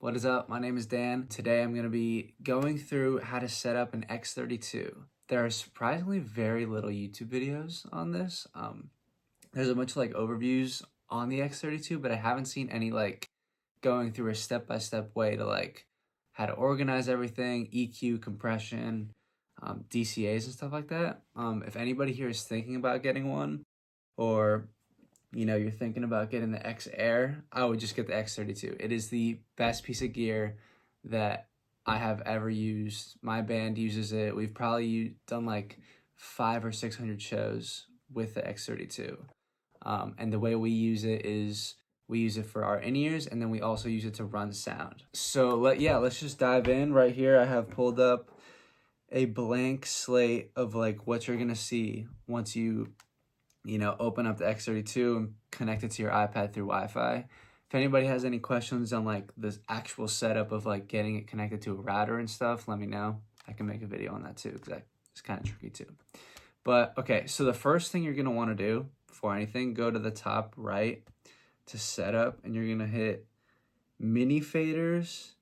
What is up? My name is Dan. Today I'm going to be going through how to set up an X32. There are surprisingly very little YouTube videos on this. There's a bunch of like overviews on the X32, but I haven't seen any like going through a step-by-step way to like how to organize everything, EQ, compression, DCAs and stuff like that. If anybody here is thinking about getting one, or you're thinking about getting the X Air, I would just get the X32. It is the best piece of gear that I have ever used. My band uses it. We've probably done like 500 or 600 shows with the X32. And the way we use it is we use it for our in-ears, and then we also use it to run sound. So let's just dive in. Right here I have pulled up a blank slate of like what you're gonna see once you open up the X32 and connect it to your iPad through Wi-Fi. If anybody has any questions on like the actual setup of like getting it connected to a router and stuff, let me know. I can make a video on that too, because it's kind of tricky too. But okay, so the first thing you're gonna want to do before anything, go to the top right to setup, and you're gonna hit mini faders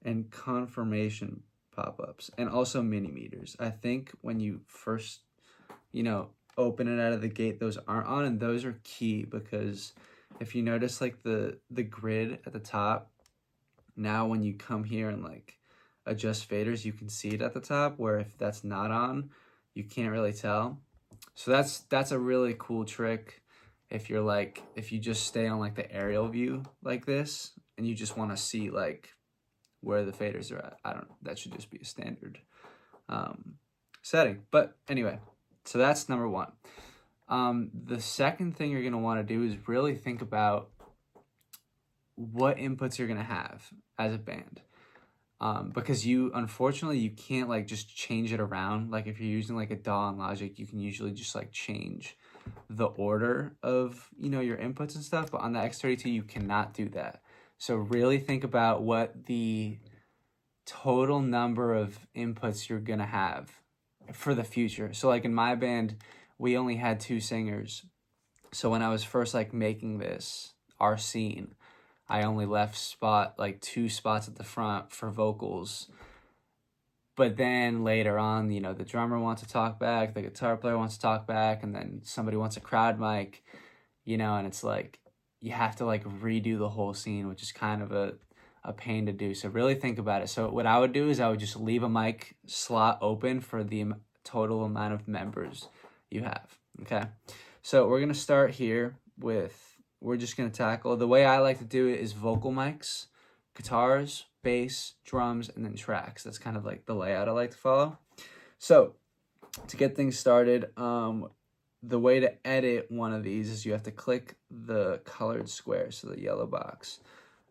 and confirmation pop-ups, and also mini meters. I think when you first, open it out of the gate, those aren't on, and those are key, because if you notice like the grid at the top, now when you come here and like adjust faders, you can see it at the top, where if that's not on, you can't really tell. So that's a really cool trick if you just stay on like the aerial view like this and you just want to see like where the faders are at. That should just be a standard setting. But anyway, so that's number one. The second thing you're going to want to do is really think about what inputs you're going to have as a band. Because unfortunately you can't like just change it around. Like if you're using like a DAW in Logic, you can usually just like change the order of, your inputs and stuff. But on the X32, you cannot do that. So really think about what the total number of inputs you're going to have for the future. So like in my band, we only had 2 singers. So when I was first like making our scene, I only left 2 spots at the front for vocals. But then later on, the drummer wants to talk back, the guitar player wants to talk back, and then somebody wants a crowd mic, and it's like you have to like redo the whole scene, which is kind of a pain to do. So really think about it. So what I would do is I would just leave a mic slot open for the total amount of members you have. Okay, so we're gonna start here we're just gonna tackle, the way I like to do it is vocal mics, guitars, bass, drums, and then tracks. That's kind of like the layout I like to follow. So to get things started, the way to edit one of these is you have to click the colored square, so the yellow box.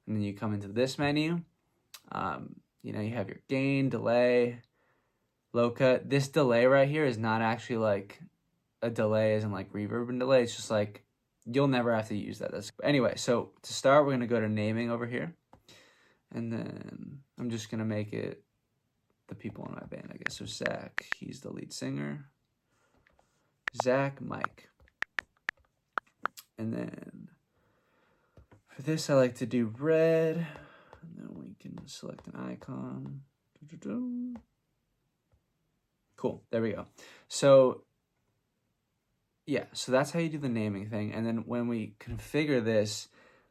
And then you come into this menu. You have your gain, delay, low cut. This delay right here is not actually like a delay as in like reverb and delay. It's just like you'll never have to use that. Anyway, so to start, we're going to go to naming over here. And then I'm just going to make it the people in my band, I guess. So Zach, he's the lead singer. Zach, Mike. And then for this, I like to do red, and then we can select an icon. Cool, there we go. So yeah, so that's how you do the naming thing. And then when we configure this,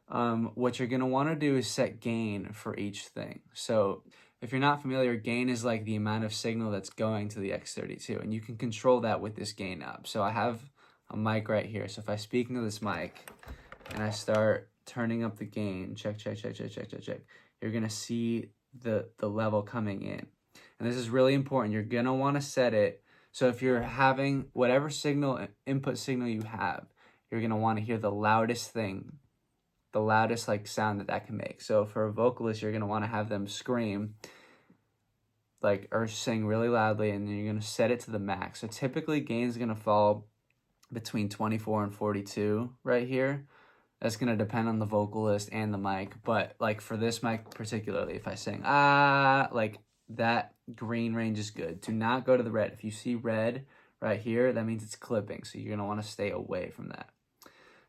what you're gonna wanna do is set gain for each thing. So if you're not familiar, gain is like the amount of signal that's going to the X32, and you can control that with this gain knob. So I have a mic right here. So if I speak into this mic and I start turning up the gain, check, you're gonna see the level coming in. And this is really important. You're gonna wanna set it, so if you're having whatever input signal you have, you're gonna wanna hear the loudest thing, the loudest like sound that can make. So for a vocalist, you're gonna wanna have them scream or sing really loudly, and then you're gonna set it to the max. So typically gain's gonna fall between 24 and 42 right here. That's gonna depend on the vocalist and the mic, but like for this mic particularly, if I sing like that green range is good. Do not go to the red. If you see red right here, that means it's clipping, so you're gonna want to stay away from that.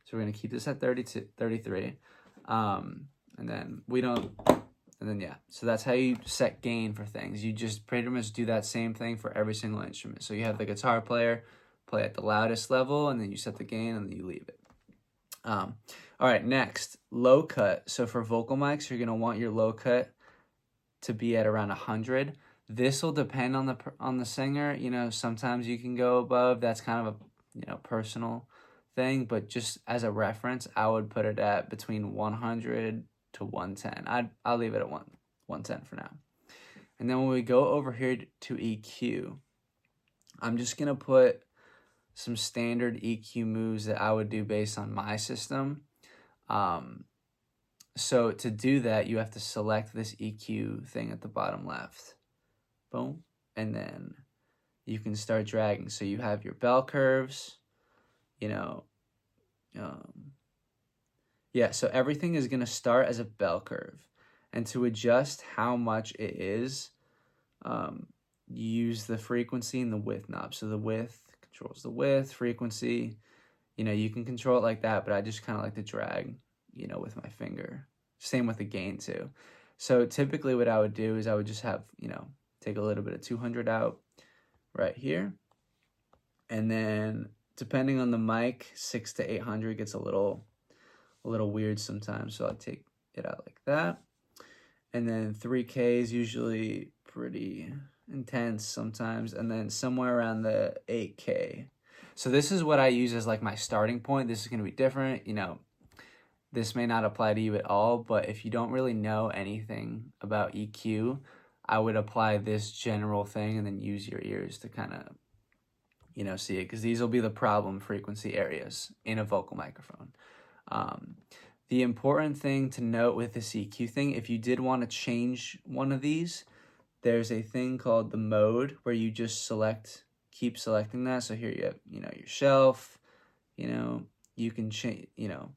So we're gonna keep this at 33, and then And then, yeah, so that's how you set gain for things. You just pretty much do that same thing for every single instrument. So you have the guitar player play at the loudest level, and then you set the gain, and then you leave it. All right, next, low cut. So for vocal mics, you're going to want your low cut to be at around 100. This will depend on the singer. You know, sometimes you can go above. That's kind of a, you know, personal thing, but just as a reference, I would put it at between 100 to 110. I'll leave it at 110 for now. And then when we go over here to EQ, I'm just going to put some standard EQ moves that I would do based on my system. So to do that, you have to select this EQ thing at the bottom left. Boom. And then you can start dragging. So you have your bell curves, you know. Yeah, so everything is going to start as a bell curve. And to adjust how much it is, you use the frequency and the width knob. So the width controls the width, frequency. You know, you can control it like that, but I just kind of like to drag, you know, with my finger. Same with the gain too. So typically what I would do is I would just have, you know, take a little bit of 200 out right here. And then depending on the mic, 600 to 800 gets a little weird sometimes. So I'll take it out like that. And then 3K is usually pretty intense sometimes. And then somewhere around the 8K. So this is what I use as like my starting point. This is going to be different. You know, this may not apply to you at all, but if you don't really know anything about EQ, I would apply this general thing and then use your ears to kind of, you know, see it, because these will be the problem frequency areas in a vocal microphone. The important thing to note with this EQ thing, if you did want to change one of these, there's a thing called the mode where you just keep selecting that. So here you have, you know, your shelf, you know, you can change, you know,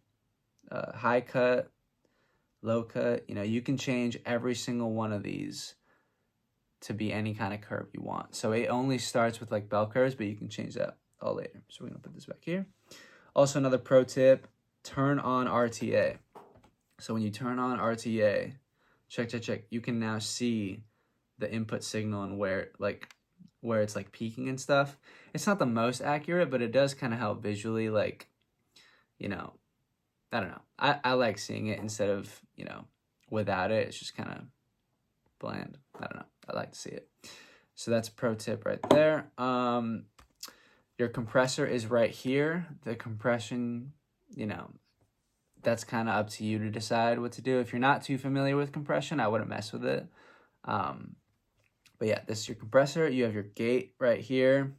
high cut, low cut, you know, you can change every single one of these to be any kind of curve you want. So it only starts with like bell curves, but you can change that all later. So we're gonna put this back here. Also, another pro tip, turn on RTA. So when you turn on RTA, check, you can now see the input signal and where it's like peaking and stuff. It's not the most accurate, but it does kind of help visually, like, you know, I don't know. I like seeing it instead of, you know, without it. It's just kind of bland. I don't know. I like to see it. So that's a pro tip right there. Your compressor is right here. The compression, you know, that's kind of up to you to decide what to do. If you're not too familiar with compression, I wouldn't mess with it. But yeah, this is your compressor. You have your gate right here.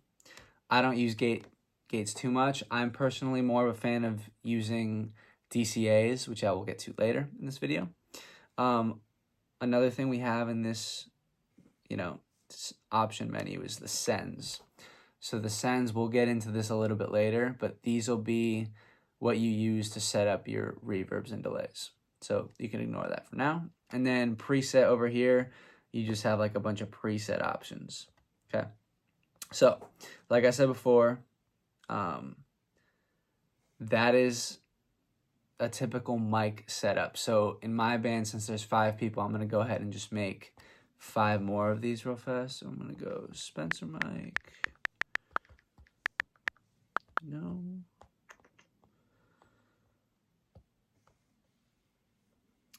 I don't use gates too much. I'm personally more of a fan of using DCAs, which I will get to later in this video. Another thing we have in this, you know, option menu is the sends. So the sends, we'll get into this a little bit later, but these will be what you use to set up your reverbs and delays. So you can ignore that for now. And then preset over here, you just have like a bunch of preset options. Okay. So like I said before, that is a typical mic setup. So in my band, since there's 5 people, I'm going to go ahead and just make 5 more of these real fast. So I'm going to go Spencer mic. No.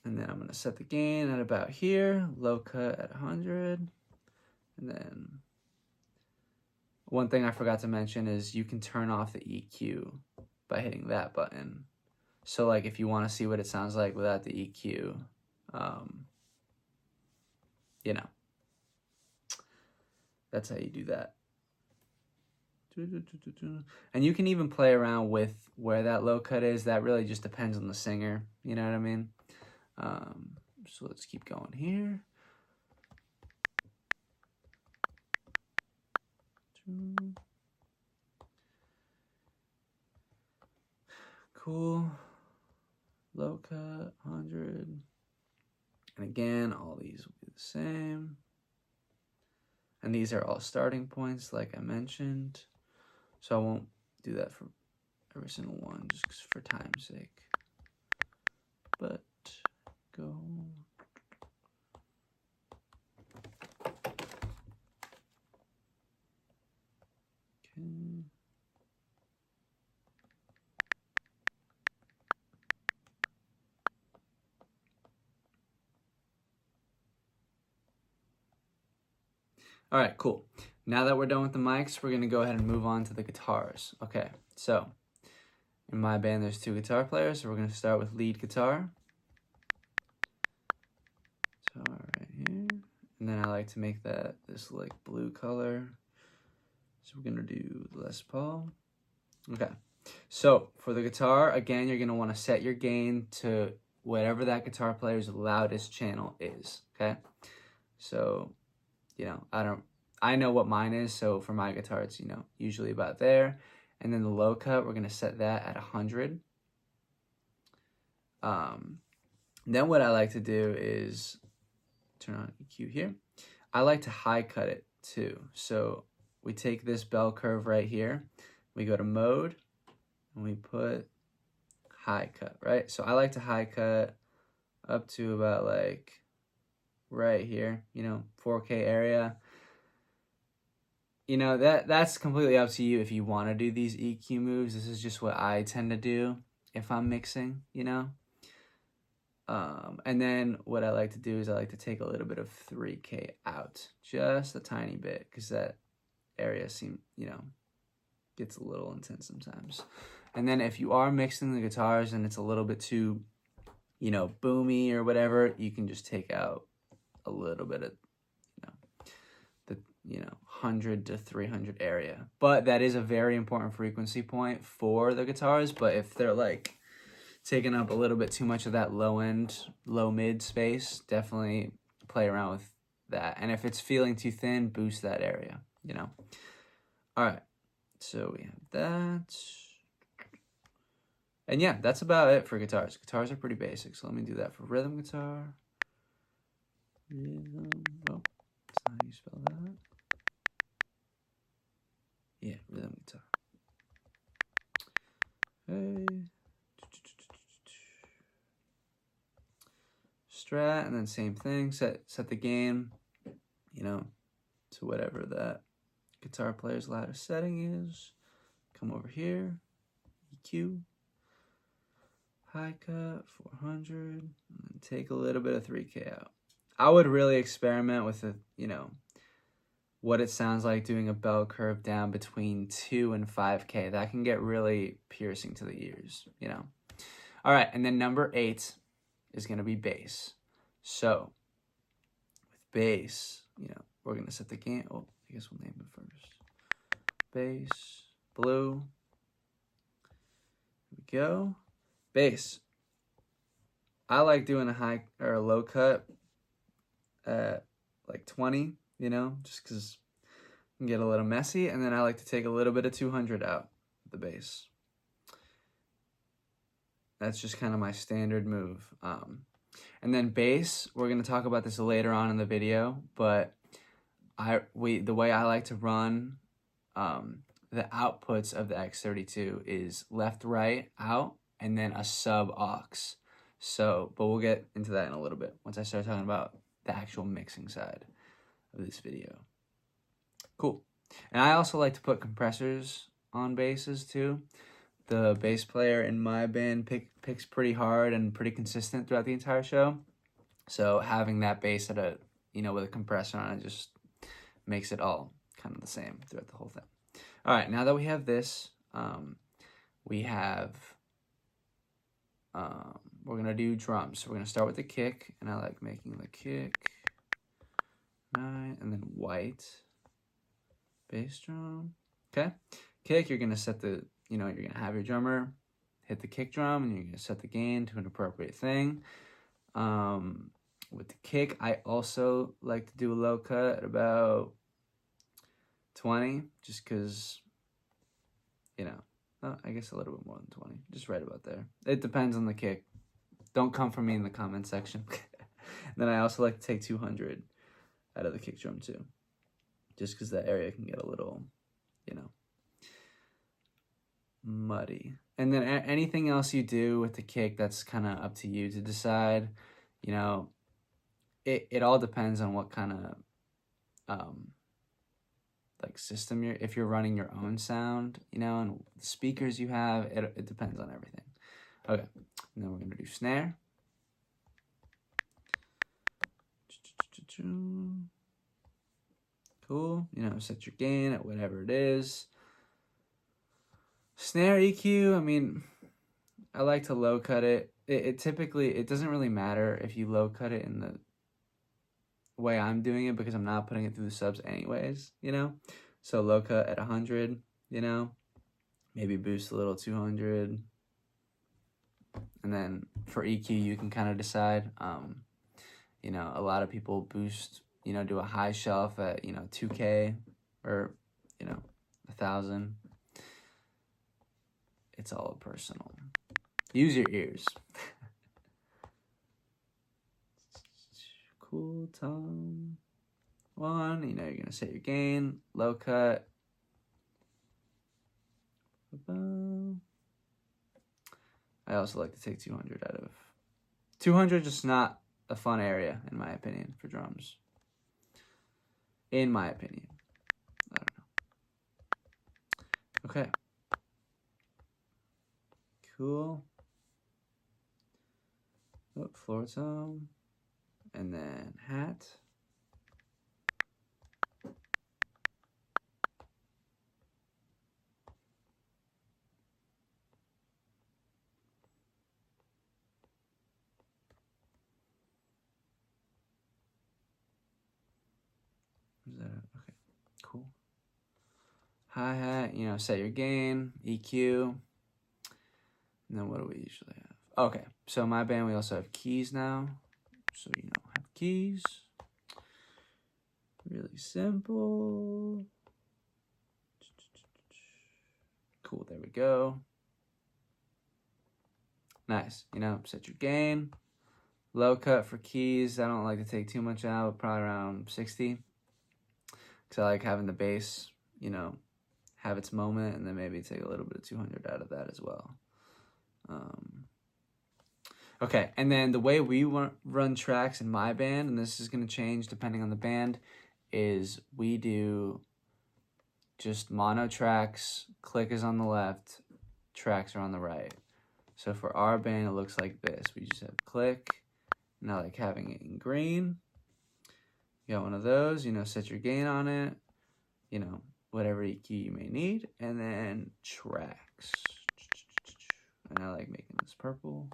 And then I'm going to set the gain at about here, low cut at 100. And then one thing I forgot to mention is you can turn off the EQ by hitting that button. So like if you want to see what it sounds like without the EQ, you know, that's how you do that. And you can even play around with where that low cut is. That really just depends on the singer. You know what I mean? So let's keep going here. Cool. Low cut, 100. And again, all these will be the same. And these are all starting points, like I mentioned. So I won't do that for every single one, just for time's sake. But go. All right, cool. Now that we're done with the mics, we're gonna go ahead and move on to the guitars. Okay, so in my band, there's 2 guitar players, so we're gonna start with lead guitar. Guitar right here. And then I like to make that this like blue color. So we're gonna do Les Paul. Okay, so for the guitar, again, you're gonna wanna set your gain to whatever that guitar player's loudest channel is, okay? So, you know, I know what mine is, so for my guitar, it's, you know, usually about there. And then the low cut, we're gonna set that at 100. Then what I like to do is turn on EQ here. I like to high cut it too. So we take this bell curve right here, we go to mode, and we put high cut, right? So I like to high cut up to about like right here, you know, 4K area. You know, that's completely up to you if you want to do these EQ moves. This is just what I tend to do if I'm mixing, you know. And then what I like to do is I like to take a little bit of 3K out, just a tiny bit, because that area gets a little intense sometimes. And then if you are mixing the guitars and it's a little bit too, you know, boomy or whatever, you can just take out a little bit of, the 100 to 300 area. But that is a very important frequency point for the guitars. But if they're like taking up a little bit too much of that low mid space, definitely play around with that. And if it's feeling too thin, boost that area, you know. All right, so we have that. And yeah, that's about it for guitars. Guitars are pretty basic, so let me do that for rhythm guitar. Rhythm, oh, that's not how you spell that. Yeah, rhythm guitar. Okay. Strat, and then same thing, set the gain, you know, to whatever that guitar player's loudest setting is. Come over here, EQ, high cut, 400, and then take a little bit of 3K out. I would really experiment with what it sounds like doing a bell curve down between 2 and 5K. That can get really piercing to the ears, you know. All right, and then number 8 is gonna be bass. So with bass, you know, we're gonna set the gain. Oh, I guess we'll name it first. Bass, blue. Here we go. Bass. I like doing a high or a low cut at like 20, you know, just because it can get a little messy. And then I like to take a little bit of 200 out of the bass. That's just kind of my standard move. And then bass, we're going to talk about this later on in the video, but the way I like to run the outputs of the X32 is left, right, out, and then a sub aux. So, but we'll get into that in a little bit once I start talking about the actual mixing side of this video. Cool. And I also like to put compressors on basses too. The bass player in my band picks pretty hard and pretty consistent throughout the entire show. So having that bass at with a compressor on it just makes it all kind of the same throughout the whole thing. All right, now that we have this, we're gonna do drums. So we're gonna start with the kick, and I like making the kick 9 and then white bass drum. Okay, kick. You're gonna set the you're gonna have your drummer hit the kick drum, and you're gonna set the gain to an appropriate thing. With the kick, I also like to do a low cut at about 20, just because, I guess a little bit more than 20, just right about there. It depends on the kick. Don't come for me in the comment section. Then I also like to take 200 out of the kick drum too, just because that area can get a little, muddy. And then anything else you do with the kick, that's kind of up to you to decide. It all depends on what kind of system if you're running your own sound, and the speakers you have, it depends on everything. Okay, and then we're gonna do snare. Cool. You know, set your gain at whatever it is. Snare EQ, I mean, I like to low cut it. It typically, it doesn't really matter if you low cut it in the way I'm doing it because I'm not putting it through the subs anyways, you know? So low cut at 100, you know? Maybe boost a little 200. And then for EQ, you can kind of decide. You know, a lot of people boost, you know, do a high shelf at, you know, 2K or, you know, 1,000. It's all personal. Use your ears. Cool tone. 1, you know, you're going to set your gain, low cut. I also like to take 200 out of 200, just not a fun area, in my opinion, for drums. In my opinion. I don't know. Okay. Cool. Oh, floor tone. And then hat. Is that it? Okay, cool. Hi-hat, you know, set your gain, EQ. And then what do we usually have? Okay, so my band, we also have keys now. So, you know, have keys. Really simple. Cool, there we go. Nice, you know, set your gain. Low cut for keys. I don't like to take too much out, probably around 60. Because I like having the bass, you know, have its moment, and then maybe take a little bit of 200 out of that as well. Okay, and then the way we run tracks in my band, and this is going to change depending on the band, is we do just mono tracks, click is on the left, tracks are on the right. So for our band, it looks like this. We just have click, and I like having it in green. You got one of those, you know, set your gain on it, you know, whatever EQ you may need, and then tracks. And I like making this purple.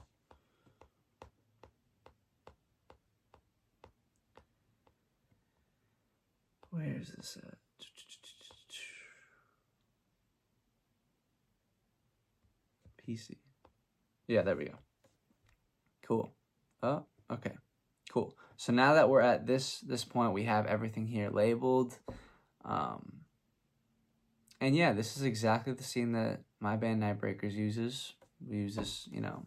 Where's this at? PC. Yeah, there we go. Cool. Oh, okay. Cool. So now that we're at this point, we have everything here labeled. And yeah, this is exactly the scene that my band Nightbreakers uses. We use this, you know,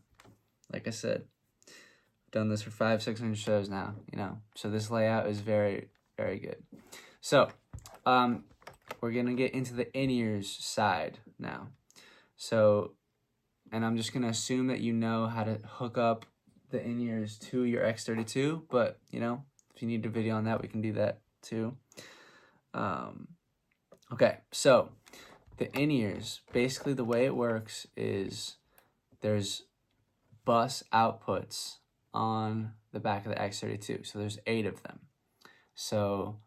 like I said, I've done this for 500-600 shows now, you know. So this layout is very, very good. So, we're gonna get into the in-ears side now. So, and I'm just gonna assume that you know how to hook up the in-ears to your X32, but you know, if you need a video on that, we can do that too. Okay, so the in-ears, basically the way it works is there's bus outputs on the back of the X32. So there's 8 of them. So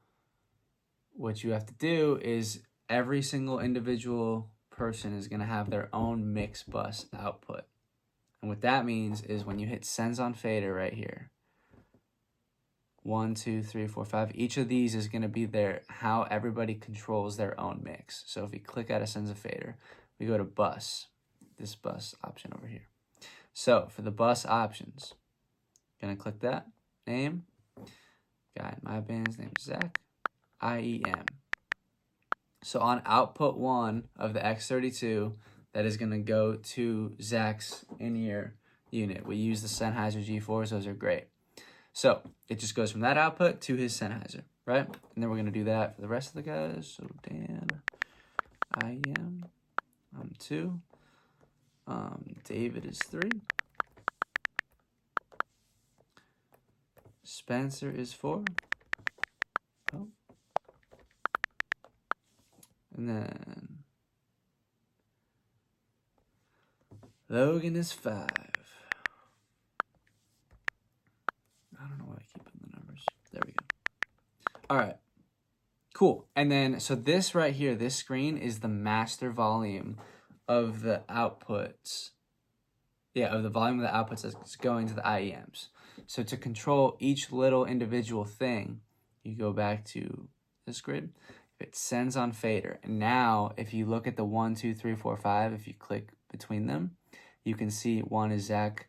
what you have to do is every single individual person is going to have their own mix bus output. And what that means is when you hit sends on fader right here, 1, 2, 3, 4, 5, each of these is going to be how everybody controls their own mix. So if we click out of sends a fader, we go to bus, this bus option over here. So for the bus options, gonna click that name. Guy, my band's name is Zach, IEM. So on output 1 of the X32, that is gonna go to Zach's in-ear unit. We use the Sennheiser G4s, those are great. So it just goes from that output to his Sennheiser, right? And then we're gonna do that for the rest of the guys. So Dan, IEM, I'm 2. David is 3. Spencer is 4. Oh. And then Logan is 5. I don't know why I keep putting the numbers. There we go. All right. Cool. And then, so this right here, this screen is the master volume of the outputs. Yeah, of the volume of the outputs that's going to the IEMs. So to control each little individual thing, you go back to this grid. It sends on fader. And now, if you look at the 1, 2, 3, 4, 5, if you click between them, you can see 1 is Zach,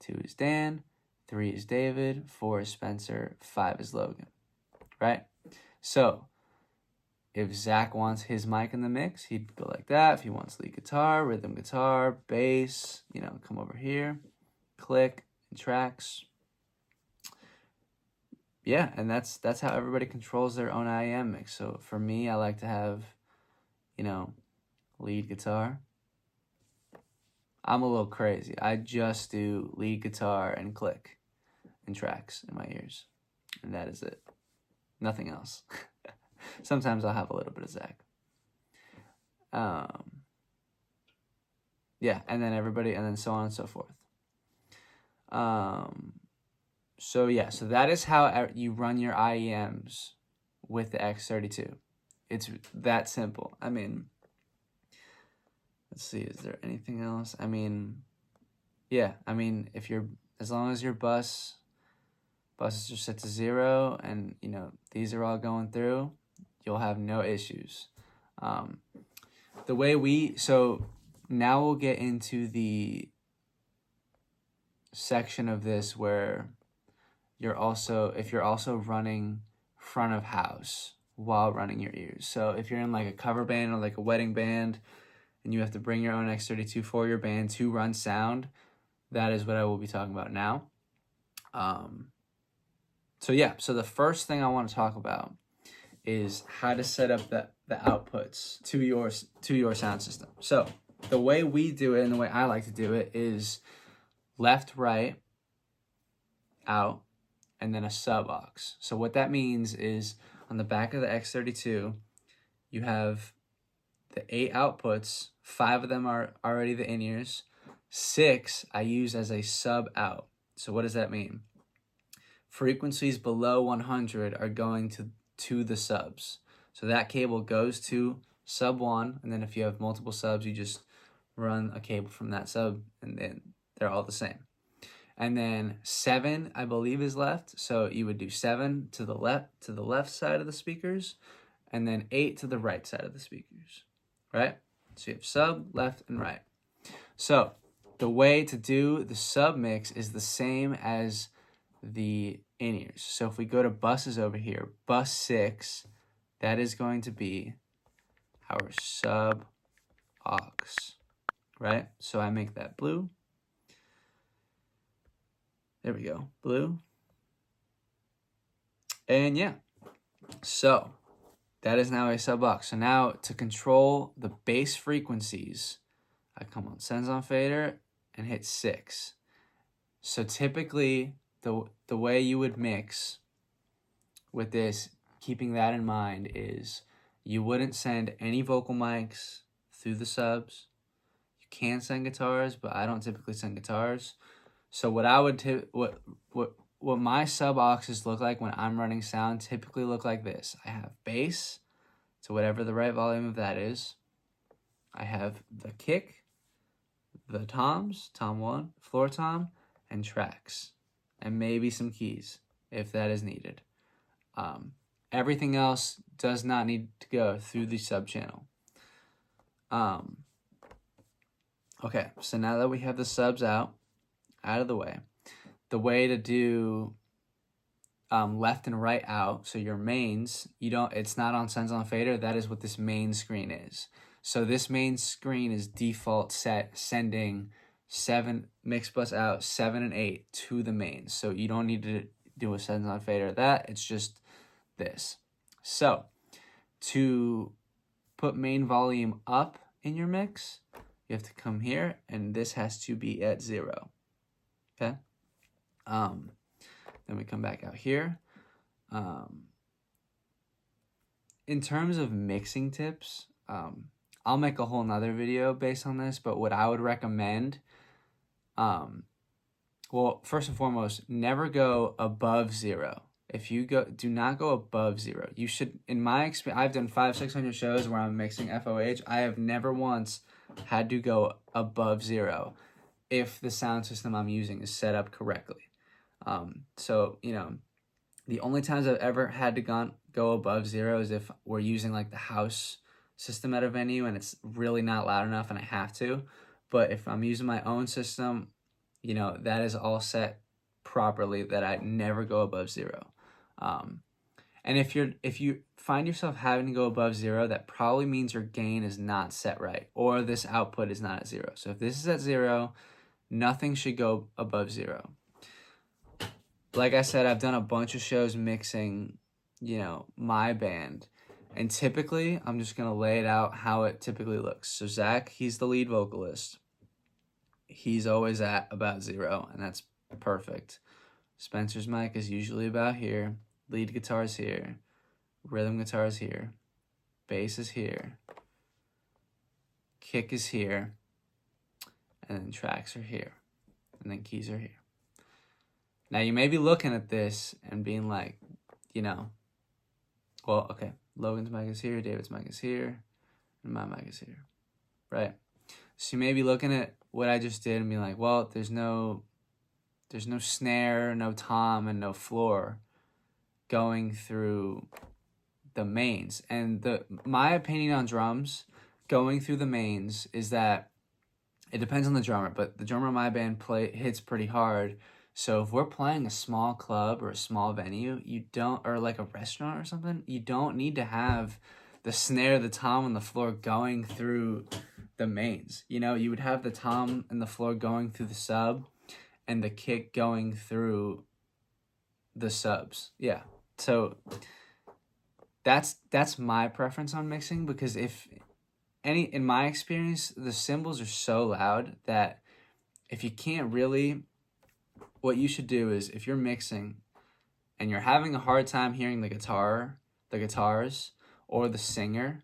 2 is Dan, 3 is David, 4 is Spencer, 5 is Logan, right? So if Zach wants his mic in the mix, he'd go like that. If he wants lead guitar, rhythm guitar, bass, come over here, click, and tracks. Yeah, and that's how everybody controls their own IEM mix. So for me, I like to have, lead guitar. I'm a little crazy. I just do lead guitar and click and tracks in my ears. And that is it. Nothing else. Sometimes I'll have a little bit of Zach. Yeah, and then everybody, and then so on and so forth. So that is how you run your IEMs with the X32. It's that simple. I mean, let's see, is there anything else? I mean, yeah, as long as your buses are set to 0 and, these are all going through, you'll have no issues. So now we'll get into the section of this where if you're also running front of house while running your ears. So if you're in like a cover band or like a wedding band and you have to bring your own X32 for your band to run sound, that is what I will be talking about now. So the first thing I want to talk about is how to set up the outputs to your sound system. So the way we do it and the way I like to do it is left, right, out, and then a sub aux. So what that means is on the back of the X32, you have the 8 outputs. 5 of them are already the in-ears. 6 I use as a sub out. So what does that mean? Frequencies below 100 are going to the subs. So that cable goes to sub 1, and then if you have multiple subs, you just run a cable from that sub, and then they're all the same. And then 7, I believe, is left. So you would do 7 to the left side of the speakers, and then 8 to the right side of the speakers, right? So you have sub, left, and right. So the way to do the sub mix is the same as the in-ears. So if we go to buses over here, bus 6, that is going to be our sub aux, right? So I make that blue. There we go, blue. And yeah, so that is now a sub aux. So now to control the bass frequencies, I come on sends on fader and hit 6. So typically the way you would mix with this, keeping that in mind, is you wouldn't send any vocal mics through the subs. You can send guitars, but I don't typically send guitars. So what my sub auxes look like when I'm running sound typically look like this. I have bass to whatever the right volume of that is. I have the kick, the toms, tom 1, floor tom, and tracks, and maybe some keys if that is needed. Everything else does not need to go through the sub channel. Okay, so now that we have the subs out of the way to do left and right out, so your mains, it's not on sends on fader, that is what this main screen is. So this main screen is default set sending 7 mix bus out, 7 and 8 to the mains. So you don't need to do a sends on fader of that, it's just this. So to put main volume up in your mix, you have to come here and this has to be at 0. Okay? Then we come back out here. In terms of mixing tips, I'll make a whole nother video based on this, but what I would recommend, well, first and foremost, never go above 0. do not go above 0. You should, in my experience, I've done 500-600 shows where I'm mixing FOH. I have never once had to go above 0 if the sound system I'm using is set up correctly. So, you know, the only times I've ever had to go above 0 is if we're using like the house system at a venue and it's really not loud enough and I have to. But if I'm using my own system, you know, that is all set properly that I never go above 0. And if you find yourself having to go above 0, that probably means your gain is not set right or this output is not at 0. So if this is at 0, nothing should go above 0. Like I said, I've done a bunch of shows mixing, you know, my band. And typically, I'm just going to lay it out how it typically looks. So Zach, he's the lead vocalist. He's always at about 0, and that's perfect. Spencer's mic is usually about here. Lead guitar is here. Rhythm guitar is here. Bass is here. Kick is here. And then tracks are here. And then keys are here. Now, you may be looking at this and being like, you know, well, okay, Logan's mic is here, David's mic is here, and my mic is here, right? So you may be looking at what I just did and being like, well, there's no snare, no tom, and no floor going through the mains. And my opinion on drums going through the mains is that it depends on the drummer, but the drummer in my band hits pretty hard. So if we're playing a small club or a small venue, or like a restaurant or something, you don't need to have the snare, the tom, and the floor going through the mains. You know, you would have the tom and the floor going through the sub and the kick going through the subs. Yeah. So that's my preference on mixing, because in my experience, the cymbals are so loud that if you can't really, what you should do is, if you're mixing and you're having a hard time hearing the guitars, or the singer,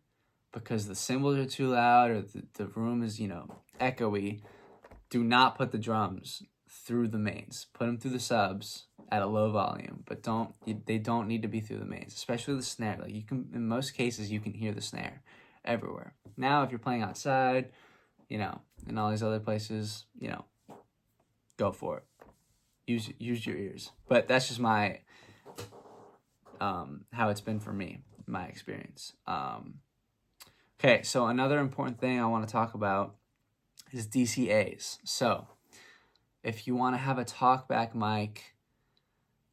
because the cymbals are too loud or the room is, you know, echoey, do not put the drums through the mains. Put them through the subs at a low volume, but they don't need to be through the mains, especially the snare. Like, you can, in most cases, you can hear the snare everywhere. Now, if you're playing outside, you know, and all these other places, you know, go for it. Use your ears. But that's just my how it's been for me, my experience. Okay, so another important thing I want to talk about is DCAs. So if you want to have a talkback mic,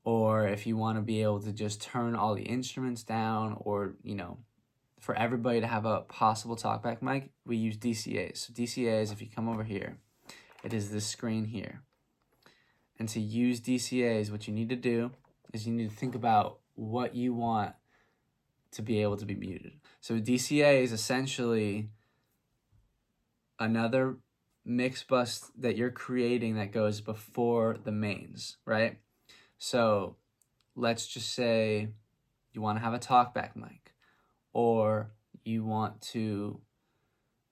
or if you want to be able to just turn all the instruments down, or, you know, for everybody to have a possible talkback mic, we use DCAs. So DCAs, if you come over here, it is this screen here. And to use DCAs, what you need to do is you need to think about what you want to be able to be muted. So DCA is essentially another mix bus that you're creating that goes before the mains, right? So let's just say you want to have a talkback mic, or you want to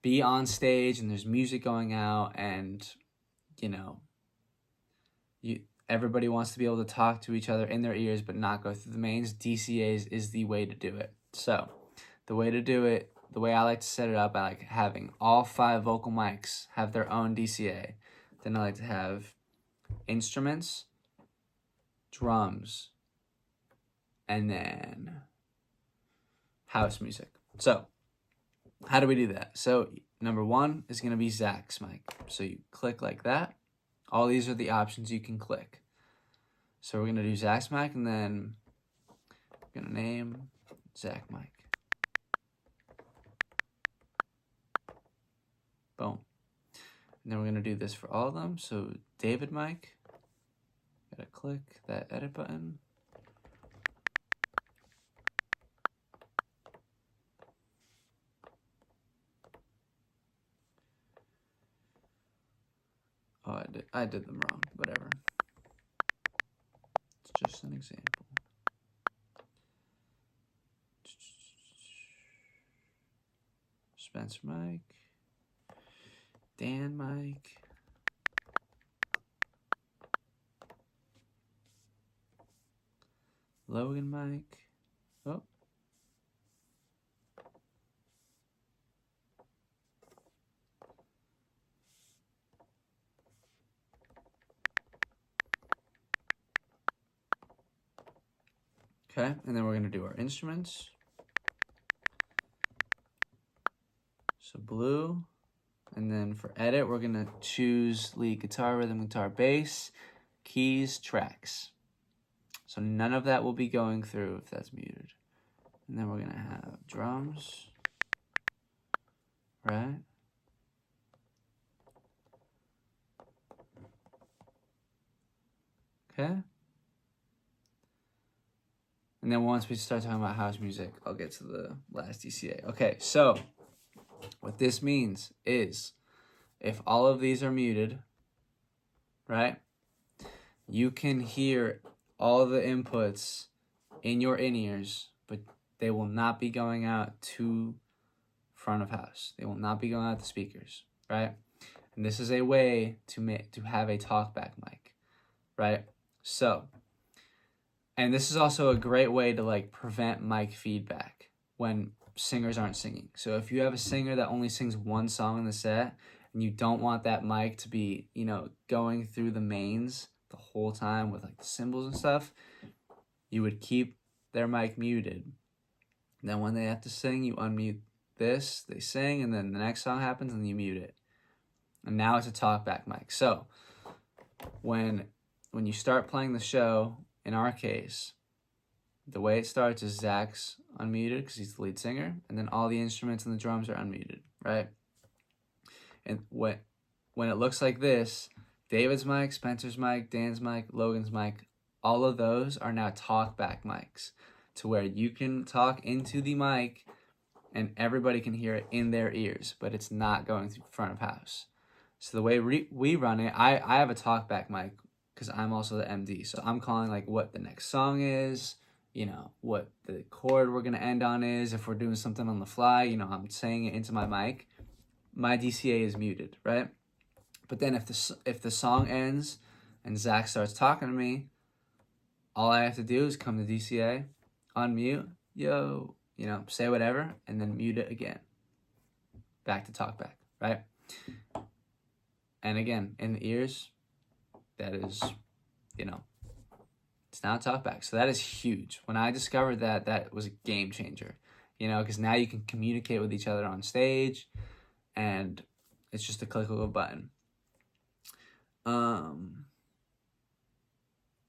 be on stage and there's music going out, and, you know, everybody wants to be able to talk to each other in their ears but not go through the mains. DCAs is the way to do it. So the way to do it, the way I like to set it up, I like having all 5 vocal mics have their own DCA. Then I like to have instruments, drums, and then house music. So how do we do that? So number 1 is going to be Zach's mic. So you click like that. All these are the options you can click. So we're going to do Zach's mic, and then we're going to name Zach mic. Boom. And then we're going to do this for all of them. So David mic, got to click that edit button. Oh, I did them wrong. Whatever. It's just an example. Spencer mic. Dan mic. Logan mic. Oh. Okay, and then we're going to do our instruments. So blue, and then for edit, we're going to choose lead guitar, rhythm guitar, bass, keys, tracks. So none of that will be going through if that's muted. And then we're going to have drums, right? Okay. And then once we start talking about house music, I'll get to the last DCA. Okay, so what this means is if all of these are muted, right, you can hear all the inputs in your in-ears, but they will not be going out to front of house. They will not be going out the speakers, right? And this is a way to have a talkback mic, right? So, and this is also a great way to like prevent mic feedback when singers aren't singing. So if you have a singer that only sings one song in the set and you don't want that mic to be, you know, going through the mains the whole time with like the cymbals and stuff, you would keep their mic muted. And then when they have to sing, you unmute this, they sing, and then the next song happens and you mute it. And now it's a talkback mic. So when you start playing the show, in our case, the way it starts is Zach's unmuted because he's the lead singer, and then all the instruments and the drums are unmuted, right? And when it looks like this, David's mic, Spencer's mic, Dan's mic, Logan's mic, all of those are now talkback mics to where you can talk into the mic and everybody can hear it in their ears, but it's not going through front of house. So the way we run it, I have a talkback mic because I'm also the MD. So I'm calling like what the next song is, you know, what the chord we're going to end on is. If we're doing something on the fly, you know, I'm saying it into my mic. My DCA is muted, right? But then if the song ends and Zach starts talking to me, all I have to do is come to DCA, unmute, yo, you know, say whatever, and then mute it again. Back to talkback, right? And again, in the ears, that is, you know, it's now talkback. So that is huge. When I discovered that, that was a game changer, you know, because now you can communicate with each other on stage and it's just a click of a button.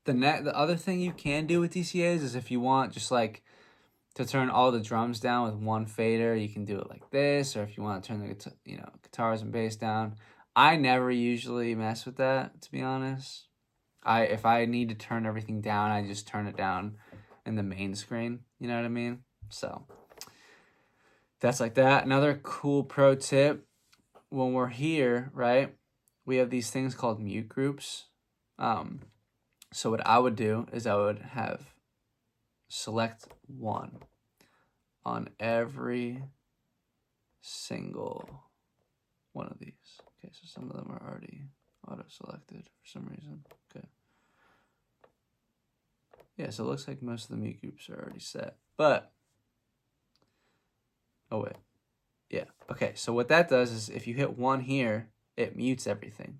The other thing you can do with DCAs is if you want just like to turn all the drums down with one fader, you can do it like this, or if you want to turn the guitars and bass down. I never usually mess with that, to be honest. If I need to turn everything down, I just turn it down in the main screen, you know what I mean? So that's like that. Another cool pro tip, when we're here, right, we have these things called mute groups. So what I would do is I would have select one on every single one of these. Okay, so some of them are already auto-selected for some reason. Okay. Yeah, so it looks like most of the mute groups are already set. But, oh wait. Yeah, okay, so what that does is if you hit one here, it mutes everything.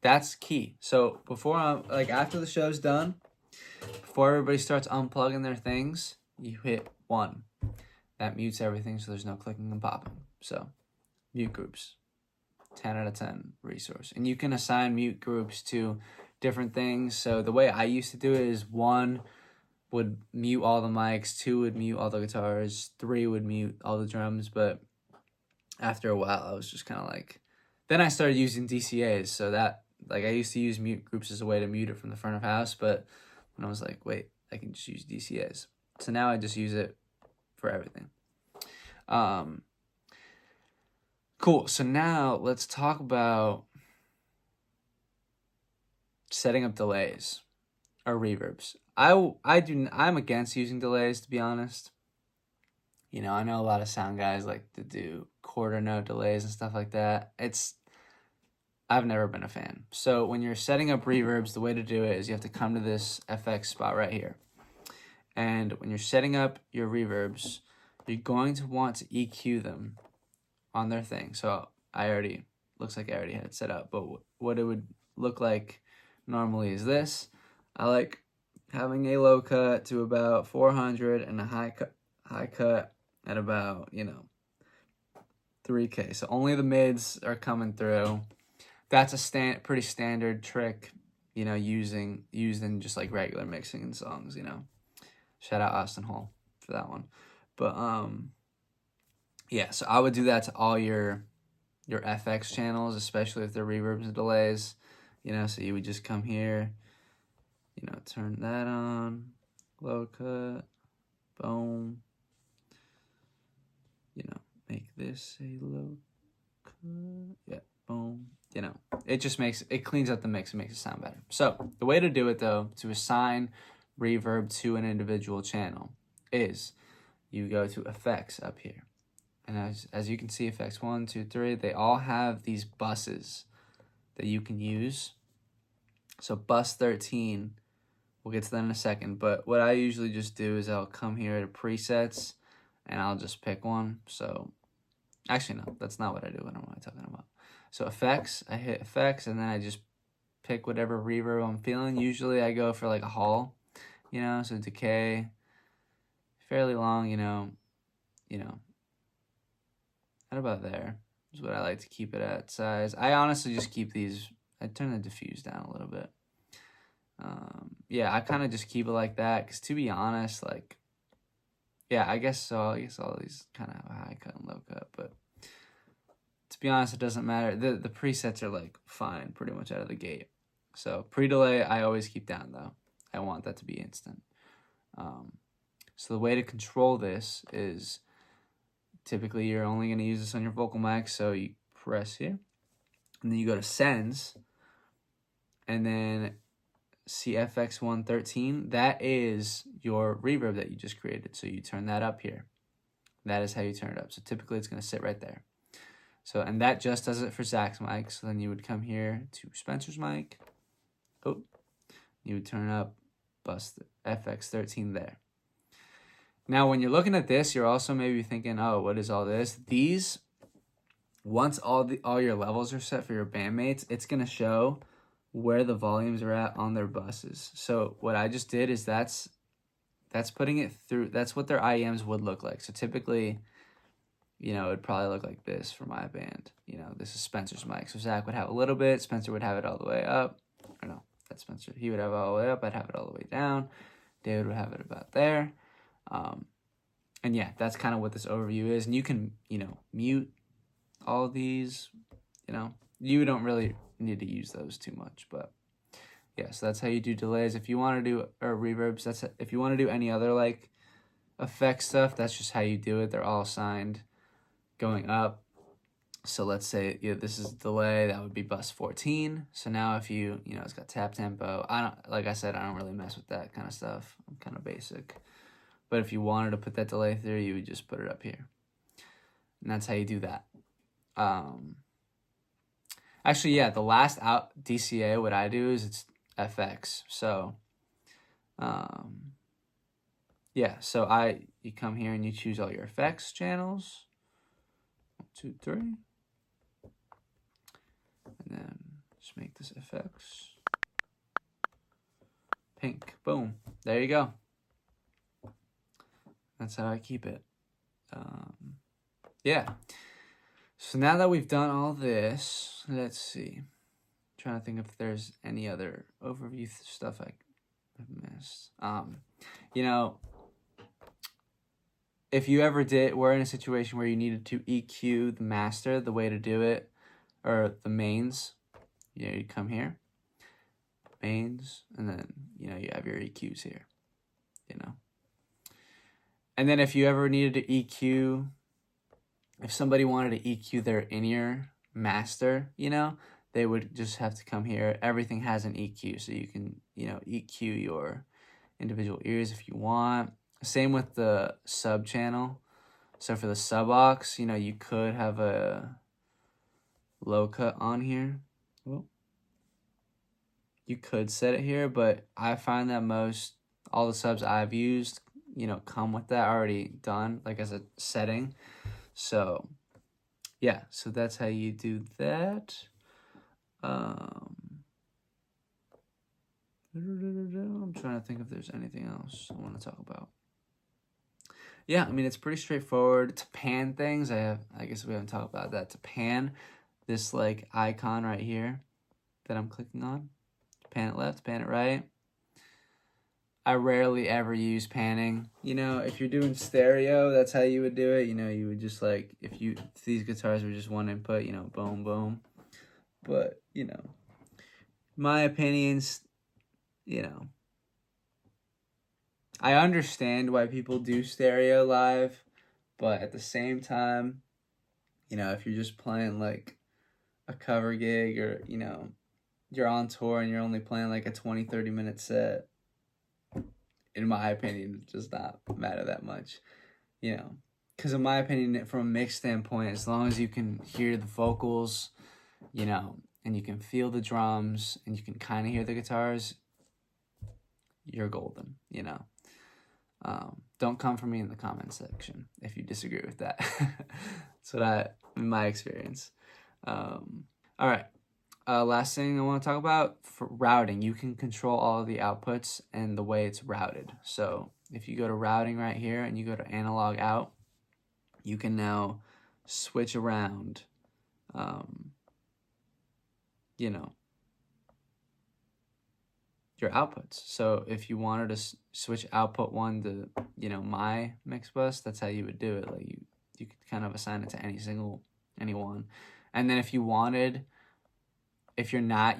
That's key. So after the show's done, before everybody starts unplugging their things, you hit one. That mutes everything, so there's no clicking and popping. So, mute groups, 10 out of 10 resource. And you can assign mute groups to different things. So the way I used to do it is 1 would mute all the mics, 2 would mute all the guitars, 3 would mute all the drums. But after a while, I was just kind of like, then I started using DCAs. So that, like, I used to use mute groups as a way to mute it from the front of house. But when I was like, wait, I can just use DCAs. So now I just use it for everything. Cool. So now let's talk about setting up delays or reverbs. I'm against using delays, to be honest. You know, I know a lot of sound guys like to do quarter note delays and stuff like that. I've never been a fan. So when you're setting up reverbs, the way to do it is you have to come to this FX spot right here. And when you're setting up your reverbs, you're going to want to EQ them on their thing. So looks like I already had it set up, but what it would look like normally is this. I like having a low cut to about 400 and a high cut at about, 3K. So only the mids are coming through. That's a pretty standard trick, used in just like regular mixing in songs, Shout out Austin Hall for that one. But yeah, so I would do that to all your FX channels, especially if they're reverbs and delays. So you would just come here, turn that on, low cut, boom. Make this a low cut, yeah, boom. It cleans up the mix and makes it sound better. So the way to do it though, to assign reverb to an individual channel, is you go to effects up here. And as you can see, effects 1, 2, 3, they all have these buses that you can use. So bus 13, we'll get to that in a second. But what I usually just do is I'll come here to presets and I'll just pick one. So actually, no, that's not what I do. What am I talking about? So effects, I hit effects and then I just pick whatever reverb I'm feeling. Usually I go for like a hall, so decay, fairly long, at about there is what I like to keep it at size. I honestly just keep these, I turn the diffuse down a little bit. Yeah, I kind of just keep it like that because to be honest, like, yeah, I guess so. I guess all these kind of have a high cut and low cut, but to be honest, it doesn't matter. The presets are like fine pretty much out of the gate. So pre-delay, I always keep down though. I want that to be instant. So the way to control this is typically you're only going to use this on your vocal mic. So you press here and then you go to sends and then CFX 113. That is your reverb that you just created. So you turn that up here. That is how you turn it up. So typically it's going to sit right there. So, and that just does it for Zach's mic. So then you would come here to Spencer's mic. Oh, you would turn up bus FX13 there. Now, when you're looking at this, you're also maybe thinking, oh, what is all this? These, once all your levels are set for your bandmates, it's going to show where the volumes are at on their buses. So what I just did is that's putting it through, that's what their IEMs would look like. So typically, it'd probably look like this for my band. This is Spencer's mic. So Zach would have a little bit, Spencer would have it all the way up. Or no, that's Spencer. He would have it all the way up, I'd have it all the way down. David would have it about there. And yeah, that's kind of what this overview is. And you can, mute all of these, you don't really need to use those too much, but yeah, so that's how you do delays. If you want to do reverbs, if you want to do any other like effect stuff, that's just how you do it. They're all assigned going up. So let's say this is delay, that would be bus 14. So now if it's got tap tempo. Like I said, I don't really mess with that kind of stuff. I'm kind of basic. But if you wanted to put that delay through, you would just put it up here. And that's how you do that. Actually, yeah, the last out DCA, what I do is it's FX. So, yeah, so you come here and you choose all your effects channels. 1, 2, 3. And then just make this FX pink. Boom. There you go. That's how I keep it. Yeah. So now that we've done all this, let's see. I'm trying to think if there's any other overview stuff I have missed. If you ever were in a situation where you needed to EQ the master, the way to do it, or the mains, you come here, mains, and then, you have your EQs here, And then if you ever needed to EQ, if somebody wanted to EQ their in-ear master, they would just have to come here. Everything has an EQ, so you can, EQ your individual ears if you want. Same with the sub channel. So for the sub aux, you could have a low cut on here, you could set it here, but I find that all the subs I've used, come with that already done, like as a setting. So yeah, so that's how you do that. I'm trying to think if there's anything else I want to talk about. Yeah, I mean, it's pretty straightforward. To pan things, I guess we haven't talked about that. To pan this like icon right here that I'm clicking on, pan it left, pan it right. I rarely ever use panning. If you're doing stereo, that's how you would do it. You would just like, if these guitars were just one input, boom, boom. But, my opinions, I understand why people do stereo live, but at the same time, if you're just playing like a cover gig or, you're on tour and you're only playing like a 20-30 minute set, in my opinion, it does not matter that much, because in my opinion, from a mix standpoint, as long as you can hear the vocals, and you can feel the drums and you can kind of hear the guitars, you're golden, Don't come for me in the comment section if you disagree with that. That's in my experience. All right. Last thing I want to talk about, for routing, you can control all of the outputs and the way it's routed. So if you go to routing right here and you go to analog out, you can now switch around, your outputs. So if you wanted to switch output 1 to, my mix bus, that's how you would do it. Like you could kind of assign it to any one. And then if you're not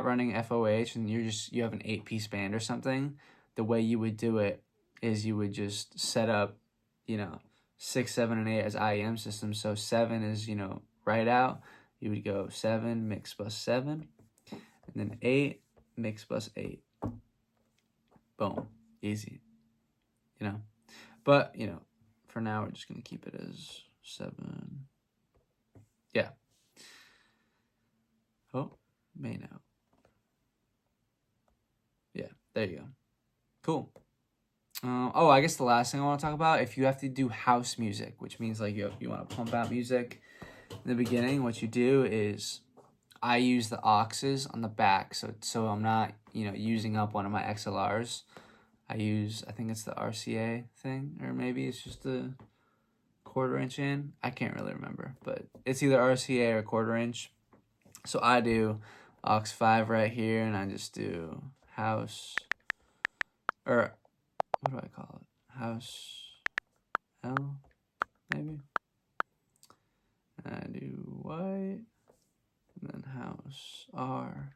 running FOH and you have an 8-piece band or something, the way you would do it is you would just set up, 6, 7, and 8 as IEM systems. So 7 is, right out. You would go 7, mix bus 7, and then 8, mix bus 8. Boom. Easy. But, for now, we're just going to keep it as 7. Yeah. Oh, main out. Yeah, there you go. Cool. I guess the last thing I want to talk about, if you have to do house music, which means like you want to pump out music in the beginning, what you do is I use the auxes on the back, so I'm not, using up one of my XLRs. I think it's the RCA thing, or maybe it's just a 1/4 inch in. I can't really remember, but it's either RCA or 1/4 inch. So I do aux 5 right here, and I just do house, or what do I call it? House L, maybe. And I do white, and then house R,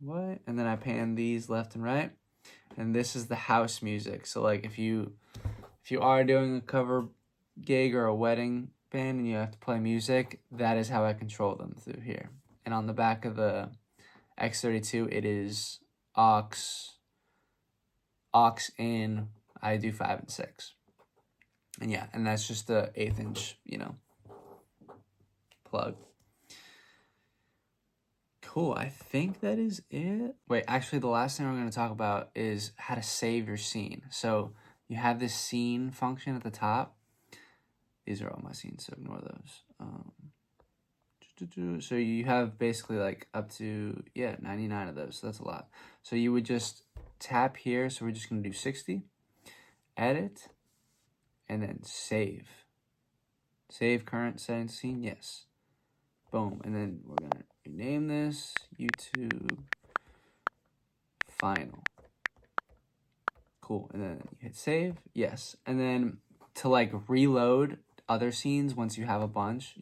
white, and then I pan these left and right, and this is the house music. So like if you are doing a cover gig or a wedding band and you have to play music, that is how I control them through here. And on the back of the X32, it is aux in. I do 5 and 6, and yeah, and that's just the 1/8 inch, plug. Cool. I think that is it. Wait, actually, the last thing we're going to talk about is how to save your scene. So you have this scene function at the top. These are all my scenes, so ignore those. So you have basically like up to 99 of those. So that's a lot. So you would just tap here. So we're just going to do 60, edit, and then save. Save current setting scene. Yes. Boom. And then we're going to rename this YouTube Final. Cool. And then you hit save. Yes. And then to like reload other scenes once you have a bunch,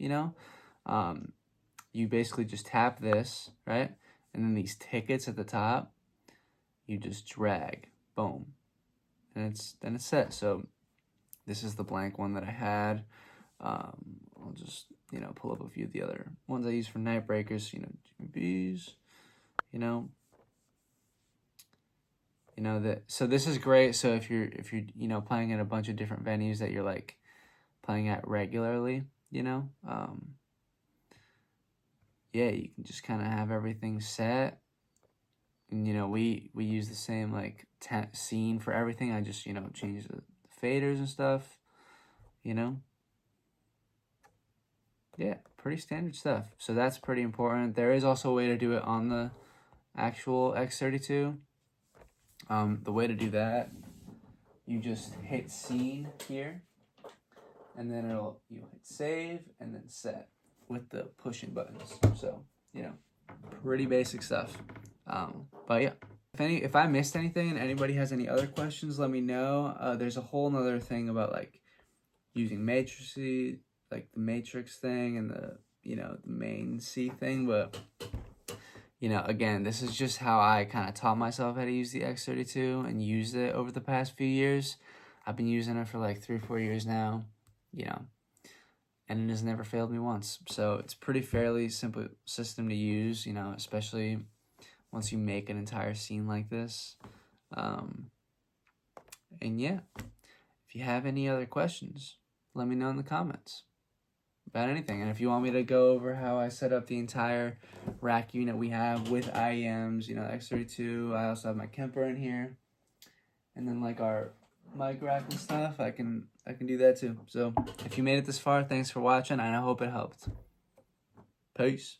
you basically just tap this, right? And then these tickets at the top, you just drag. Boom. And then it's set. So this is the blank one that I had. I'll just, pull up a few of the other ones I use for night breakers, GBs, so this is great. So if you're, playing at a bunch of different venues that you're like playing at regularly, yeah, you can just kind of have everything set. And, you know, we use the same, like, scene for everything. I just, you know, change the faders and stuff, you know. Yeah, pretty standard stuff. So that's pretty important. There is also a way to do it on the actual X32. The way to do that, you just hit scene here, and then you'll hit save and then set with the pushing buttons. So, you know, pretty basic stuff. But yeah, if I missed anything and anybody has any other questions, let me know. There's a whole nother thing about like using matrices, like the matrix thing and the, you know, the main C thing, but you know, again, this is just how I kind of taught myself how to use the X32 and used it over the past few years. I've been using it for like 3 or 4 years now, you know, and it has never failed me once. So it's pretty fairly simple system to use, you know, especially once you make an entire scene like this. And yeah, if you have any other questions, let me know in the comments about anything. And if you want me to go over how I set up the entire rack unit we have with IEMs, you know, X32, I also have my Kemper in here, and then like our mic rack and stuff, I can do that too. So if you made it this far, thanks for watching, and I hope it helped. Peace.